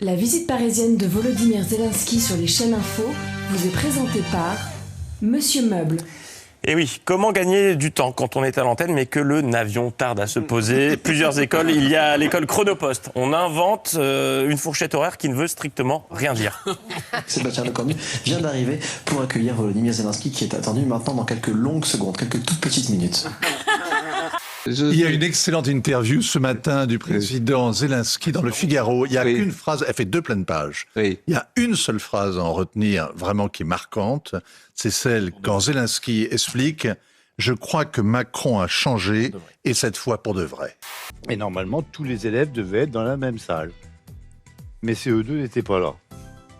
La visite parisienne de Volodymyr Zelensky sur les chaînes info vous est présentée par Monsieur Meuble. Et oui, comment gagner du temps quand on est à l'antenne mais que le navion tarde à se poser? Plusieurs écoles, il y a l'école Chronopost. On invente une fourchette horaire qui ne veut strictement rien dire. Sébastien Lecornu vient d'arriver pour accueillir Volodymyr Zelensky qui est attendu maintenant dans quelques longues secondes, quelques toutes petites minutes. Il y a une excellente interview ce matin du président Zelensky dans le Figaro. Il y a qu'une phrase, elle fait 2 pleines pages. Il y a une seule phrase à en retenir vraiment qui est marquante. C'est celle quand Zelensky explique « Je crois que Macron a changé et cette fois pour de vrai ». Et normalement, tous les élèves devaient être dans la même salle. Mais CE2 n'étaient pas là.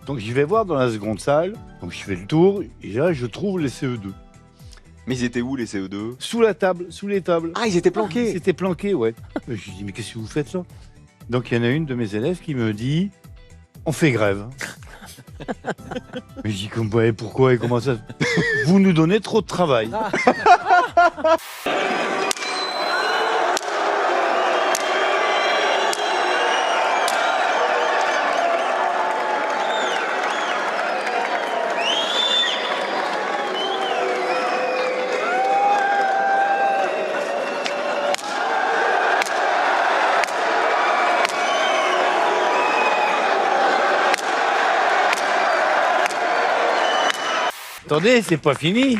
Donc j'y vais voir dans la seconde salle. Donc je fais le tour et là je trouve les CE2. Mais ils étaient où les CE2? Sous la table, sous les tables. Ah, ils étaient planqués? Ils étaient planqués, ouais. Je lui dis, mais qu'est-ce que vous faites là? Donc il y en a une de mes élèves qui me dit, on fait grève. Mais je dis, pourquoi et comment ça? Vous nous donnez trop de travail. Attendez, c'est pas fini.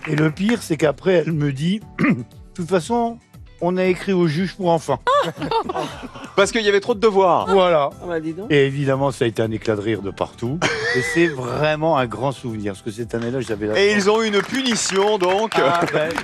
Et le pire, c'est qu'après, elle me dit, de toute façon, on a écrit au juge pour enfants. Parce qu'il y avait trop de devoirs. Voilà. Ah bah, dis donc. Et évidemment, ça a été un éclat de rire de partout. Et c'est vraiment un grand souvenir. Parce que cette année-là, j'avais la... Et ils ont eu une punition, donc.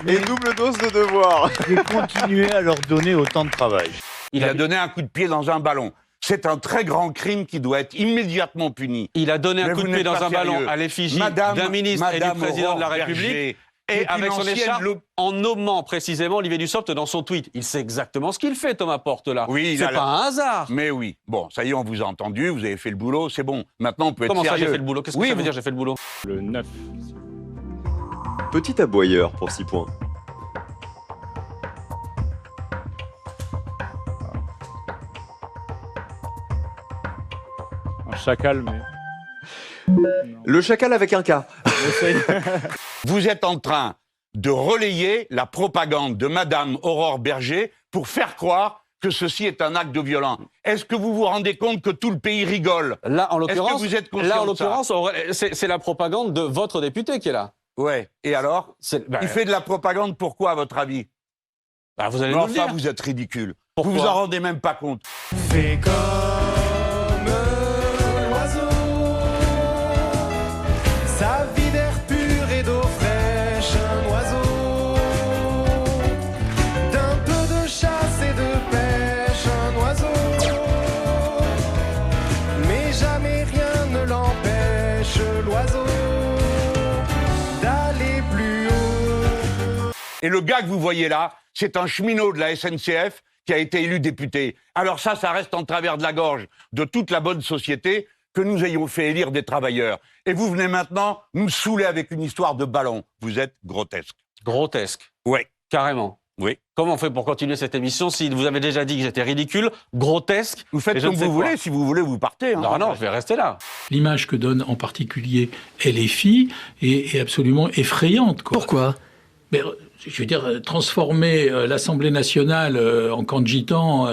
Et double dose de devoirs. J'ai continué à leur donner autant de travail. Il a donné un coup de pied dans un ballon. C'est un très grand crime qui doit être immédiatement puni. Il a donné un coup de pied dans un ballon sérieux. à l'effigie d'un ministre et du président de la République. Et avec son écharpe, en nommant précisément Olivier Dussopt dans son tweet. Il sait exactement ce qu'il fait, Thomas Porte, là. Oui, c'est pas un hasard. Mais oui. Bon, ça y est, on vous a entendu, vous avez fait le boulot, c'est bon. Maintenant, on peut être sérieux. Comment ça, j'ai fait le boulot? Qu'est-ce que ça veut dire, j'ai fait le boulot? Le 9. Petit aboyeur pour 6 points. Un chacal, mais... Le chacal avec un K. Vous êtes en train de relayer la propagande de Madame Aurore Berger pour faire croire que ceci est un acte de violence. Est-ce que vous vous rendez compte que tout le pays rigole? Là, en l'occurrence, vous êtes conscient de ça? c'est la propagande de votre député qui est là. Ouais. Et alors? Il fait de la propagande pourquoi, à votre avis? Bah, vous allez nous le dire. Vous êtes ridicule. Pourquoi? Vous vous en rendez même pas compte. Fais comme l'oiseau, sa vie d'air pur et d'eau fraîche, un oiseau, d'un peu de chasse et de pêche, un oiseau, mais jamais rien ne l'empêche, l'oiseau, d'aller plus haut. Et le gars que vous voyez là, c'est un cheminot de la SNCF qui a été élu député. Alors ça reste en travers de la gorge de toute la bonne société que nous ayons fait élire des travailleurs. Et vous venez maintenant nous saouler avec une histoire de ballon. Vous êtes grotesque. Grotesque. Oui. Carrément. Oui. Comment on fait pour continuer cette émission si vous avez déjà dit que j'étais ridicule, grotesque? Vous faites comme vous voulez. Si vous voulez, vous partez. Hein. Non, je vais rester là. L'image que donne en particulier LFI est absolument effrayante, quoi. Pourquoi? Mais, je veux dire, transformer l'Assemblée nationale en camp de gitans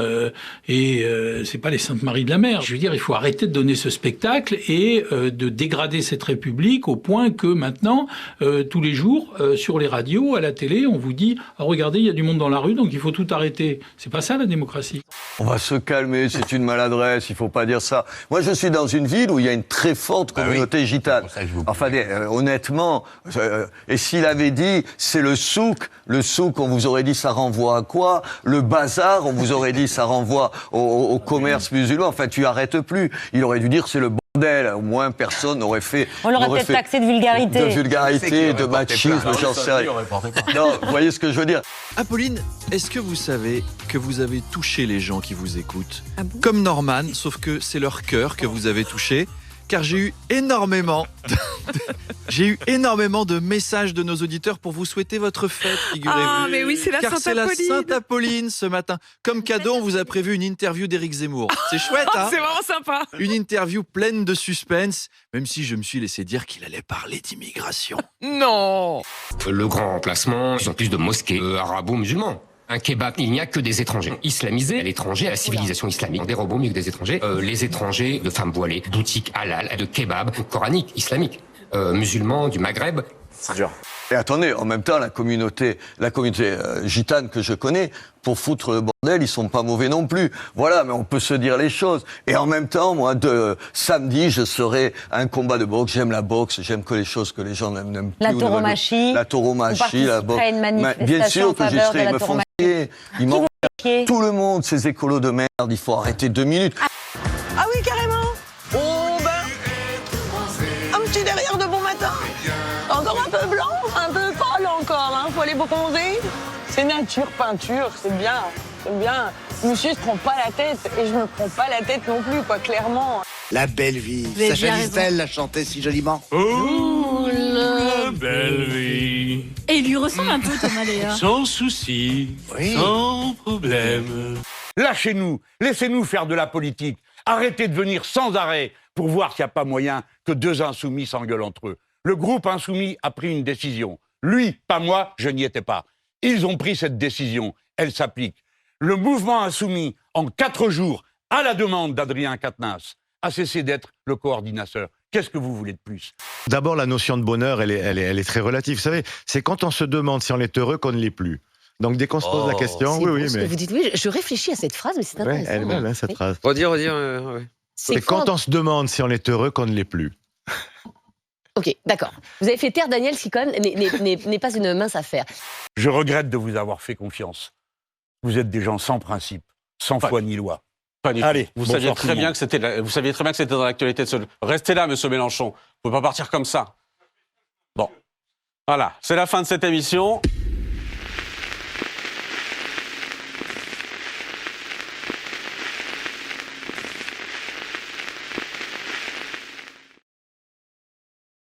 c'est pas les Saintes Maries de la Mer. Je veux dire, il faut arrêter de donner ce spectacle et de dégrader cette République au point que maintenant, tous les jours, sur les radios, à la télé, on vous dit « Regardez, il y a du monde dans la rue, donc il faut tout arrêter ». C'est pas ça la démocratie. On va se calmer, c'est une maladresse, il faut pas dire ça. Moi, je suis dans une ville où il y a une très forte communauté gitane. Enfin, honnêtement, et s'il avait dit « c'est le souk », on vous aurait dit ça renvoie à quoi? Le bazar, on vous aurait dit ça renvoie au commerce musulman. Enfin, tu arrêtes plus. Il aurait dû dire c'est le bordel. Au moins, personne n'aurait fait... On l'aurait peut-être taxé de vulgarité. De vulgarité, de machisme, j'en sais rien. Non, vous voyez ce que je veux dire? Apolline, est-ce que vous savez que vous avez touché les gens qui vous écoutent? Comme Norman, sauf que c'est leur cœur que vous avez touché. car j'ai eu énormément de messages de nos auditeurs pour vous souhaiter votre fête, figurez-vous. Ah, mais oui, c'est la car c'est la Sainte-Apolline. Sainte-Apolline ce matin. Comme cadeau, on vous a prévu une interview d'Éric Zemmour. C'est chouette, hein? C'est vraiment sympa. Une interview pleine de suspense, même si je me suis laissé dire qu'il allait parler d'immigration. Non. Le grand remplacement, ils ont plus de mosquées arabo-musulmans. Un kebab, il n'y a que des étrangers islamisés. À l'étranger, à la civilisation islamique, des robots mieux que des étrangers. Les étrangers de femmes voilées, boutiques halal, de kebab coranique, islamique. Musulmans du Maghreb. C'est dur. Et attendez, en même temps, la communauté gitane que je connais, pour foutre le bordel, ils sont pas mauvais non plus. Voilà, mais on peut se dire les choses. Et en même temps, moi, samedi, je serai à un combat de boxe. J'aime la boxe, j'aime que les choses que les gens n'aiment plus. La tauromachie. La tauromachie, la boxe. Une manifestation Bien sûr que en j'y faveur serai, de ils la me font tauromachie. chier. Ils m'envoient tout le monde, ces écolos de merde. Il faut arrêter 2 minutes. Ah oui, carrément. Oh ben, un petit derrière de bon matin. Encore un peu blanc, un peu pâle encore, hein. Faut aller bronzer. C'est nature, peinture, c'est bien, c'est bien. Monsieur se prend pas la tête et je me prends pas la tête non plus, quoi, clairement. La belle vie. avez Sacha bien Distel la chantait si joliment. Oh, la belle vie. Et il lui ressemble un peu, Thomas, d'ailleurs. Sans souci, sans problème. Lâchez-nous, laissez-nous faire de la politique. Arrêtez de venir sans arrêt pour voir s'il n'y a pas moyen que 2 insoumis s'engueulent entre eux. Le groupe insoumis a pris une décision. Lui, pas moi, je n'y étais pas. Ils ont pris cette décision, elle s'applique. Le mouvement insoumis, en 4 jours, à la demande d'Adrien Quatennens, a cessé d'être le coordinateur. Qu'est-ce que vous voulez de plus? D'abord, la notion de bonheur, elle est très relative. Vous savez, c'est quand on se demande si on est heureux qu'on ne l'est plus. Donc, dès qu'on se pose la question, oui, mais... Vous dites, oui, je réfléchis à cette phrase, mais c'est intéressant. Elle est belle, cette phrase. Redire. C'est quand on se demande si on est heureux qu'on ne l'est plus. Ok, d'accord. Vous avez fait taire Daniel, ce qui quand même n'est pas une mince affaire. Je regrette de vous avoir fait confiance. Vous êtes des gens sans principe, sans foi ni loi. Pas du tout. Allez, vous saviez très bien que c'était dans l'actualité de ce... Restez là, monsieur Mélenchon. Vous ne pouvez pas partir comme ça. Bon. Voilà, c'est la fin de cette émission.